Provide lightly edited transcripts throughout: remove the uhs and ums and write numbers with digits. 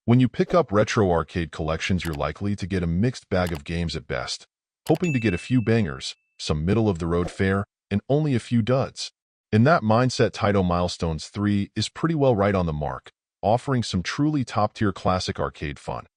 When you pick up retro arcade collections, you're likely to get a mixed bag of games at best, hoping to get a few bangers, some middle-of-the-road fare, and only a few duds. In that mindset, Taito Milestones 3 is pretty well right on the mark, offering some truly top-tier classic arcade fun.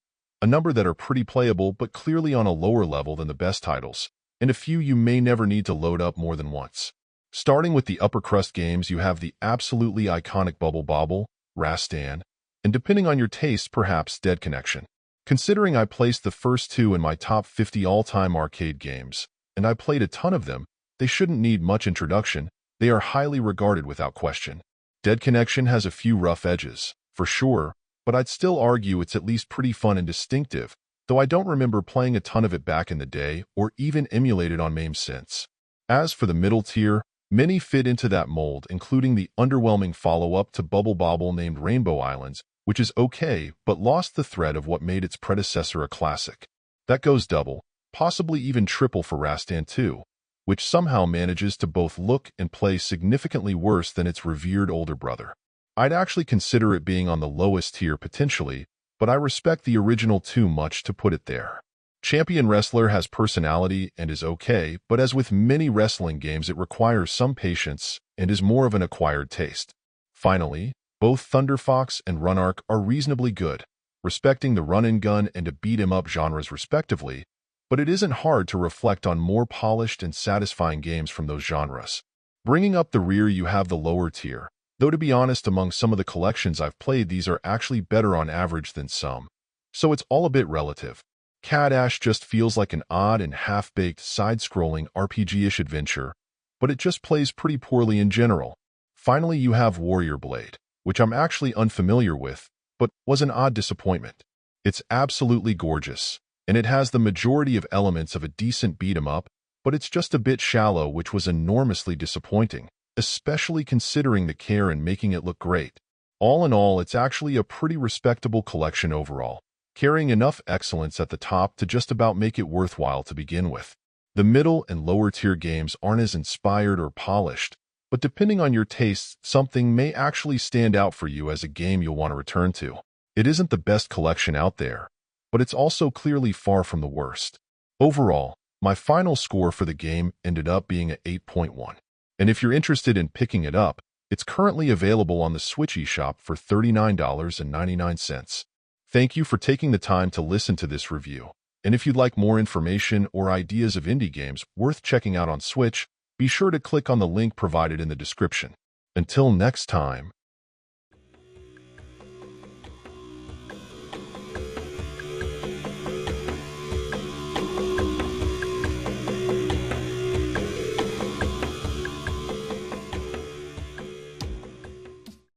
A number that are pretty playable but clearly on a lower level than the best titles, and a few you may never need to load up more than once. Starting with the upper crust games, you have the absolutely iconic Bubble Bobble, Rastan, and depending on your taste, perhaps Dead Connection. Considering I placed the first two in my top 50 all-time arcade games, and I played a ton of them, they shouldn't need much introduction. They are highly regarded without question. Dead Connection has a few rough edges, for sure, but I'd still argue it's at least pretty fun and distinctive, though I don't remember playing a ton of it back in the day or even emulated on MAME since. As for the middle tier, many fit into that mold, including the underwhelming follow-up to Bubble Bobble named Rainbow Islands, which is okay, but lost the thread of what made its predecessor a classic. That goes double, possibly even triple for Rastan 2, which somehow manages to both look and play significantly worse than its revered older brother. I'd actually consider it being on the lowest tier potentially, but I respect the original too much to put it there. Champion Wrestler has personality and is okay, but as with many wrestling games, it requires some patience and is more of an acquired taste. Finally, both Thunder Fox and Runark are reasonably good, respecting the run-and-gun and a beat-em-up genres respectively, but it isn't hard to reflect on more polished and satisfying games from those genres. Bringing up the rear, you have the lower tier, though to be honest, among some of the collections I've played, these are actually better on average than some, so it's all a bit relative. Cadash just feels like an odd and half-baked side-scrolling RPG-ish adventure, but it just plays pretty poorly in general. Finally, you have Warrior Blade, which I'm actually unfamiliar with, but was an odd disappointment. It's absolutely gorgeous, and it has the majority of elements of a decent beat-em-up, but it's just a bit shallow, which was enormously disappointing, especially considering the care in making it look great. All in all, it's actually a pretty respectable collection overall, carrying enough excellence at the top to just about make it worthwhile to begin with. The middle and lower tier games aren't as inspired or polished, but depending on your tastes, something may actually stand out for you as a game you'll want to return to. It isn't the best collection out there, but it's also clearly far from the worst. Overall, my final score for the game ended up being an 8.1. And if you're interested in picking it up, it's currently available on the Switch eShop for $39.99. Thank you for taking the time to listen to this review. And if you'd like more information or ideas of indie games worth checking out on Switch, be sure to click on the link provided in the description. Until next time.